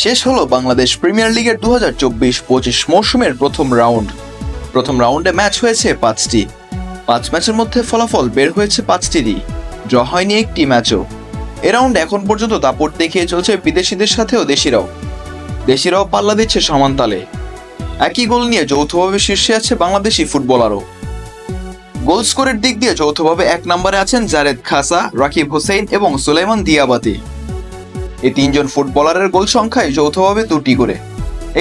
শেষ হলো বাংলাদেশ প্রিমিয়ার লিগের 2024-25 মৌসুমের প্রথম রাউন্ডে ম্যাচ হয়েছে 5টি। 5 ম্যাচের মধ্যে ফলাফল বের হয়েছে 5টিরই, ড্র হয়নি একটি ম্যাচও। এ রাউন্ড এখন পর্যন্ত দাপট দেখিয়ে চলছে বিদেশিদের সাথেও দেশিরাও পাল্লা দিচ্ছে সমান তালে। একই গোল নিয়ে যৌথভাবে শীর্ষে আছে বাংলাদেশি ফুটবলারও। গোল স্কোরের দিক দিয়ে যৌথভাবে 1 নম্বরে আছেন জারেদ খাসা, রাকিব হোসেন এবং সুলাইমান দিয়াবাতি। এই 3 জন ফুটবলারের গোল সংখ্যায় যৌথভাবে 2টি করে।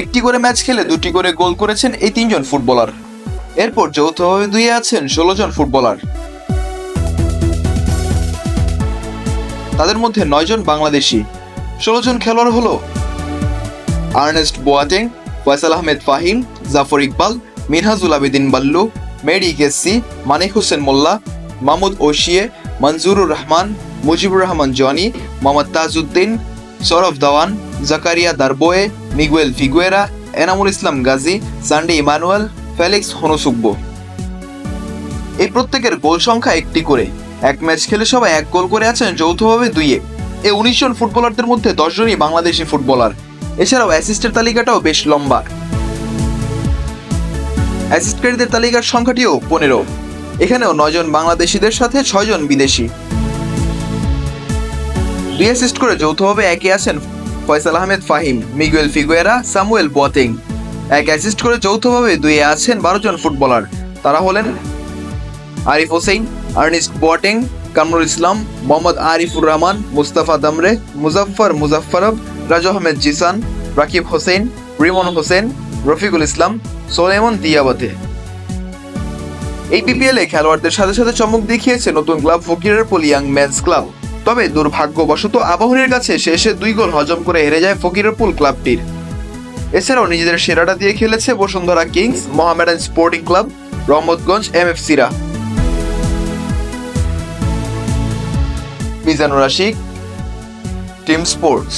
একটি করে ম্যাচ খেলে 2টি করে গোল করেছেন এই 3 জন ফুটবলার। এরপর যৌথভাবে 2 আছেন 16 জন ফুটবলার। তাদের মধ্যে 9 জন বাংলাদেশি। 16 জন খেলোয়াড় হলো আর্নেস্ট বোয়াটেং, ফয়সাল আহমেদ ফাহিম, জাফর ইকবাল, মিনহাজুল আবেদিন বাল্লু, মেরি গেসি, Manik Hossain Molla, Mahmud Oshiye, Manjurur Rahman, Mujibur Rahman Jony, Mohammad Tajuddin, Sourav Dewan, Zakaria Darboe, Miguel Figueira, Enamul Islam Gazi, Sandy Emmanuel, Felix হনুসুব্বো। এই প্রত্যেকের গোল সংখ্যা 1টি করে। 1 ম্যাচ খেলে সবাই 1 গোল করে আছেন যৌথভাবে 2-এ। এই 19 জন ফুটবলারদের মধ্যে 10 জনই বাংলাদেশি ফুটবলার। এছাড়াও অ্যাসিস্টের তালিকাটাও বেশ লম্বা। অ্যাসিস্টকারীদের তালিকার সংখ্যাটিও 15। এখানেও 9 জন বাংলাদেশিদের সাথে 6 জন বিদেশি। 2 অ্যাসিস্ট করে যৌথভাবে 1-এ আছেন Faisal Ahmed Fahim, Miguel Figueira, Samuel Boateng. 1 assist করে যৌথভাবে 2-এ আছেন 12 জন ফুটবলার। তারা হলেন আরিফ হোসেন, আর্নেস্ট বোয়াটেং, কামরুল ইসলাম, মোহাম্মদ আরিফুর রহমান, মুস্তাফা দামরে, মুজাফফরব, রাজু আহমেদ জিসান, রাকিব হোসেন, রিমন হোসেন, রফিকুল ইসলাম, সুলাইমান দিয়াবাতি। এই বিপিএলে খেলোয়াড়দের সাথে সাথে চমক দেখিয়েছে নতুন club Fakirerpool young men's club. তবে দুর্ভাগ্যবশত আবাহনীর কাছে শেষে 2 গোল হজম করে হেরে যায় ফকিরেরপুল ক্লাবটির। এছাড়াও নিজেদের সেরাটা দিয়ে খেলেছে Bashundhara kings, Mohammedan sporting club, Rahmatganj এমএফসিরা। Mizanur Ashik, team sports.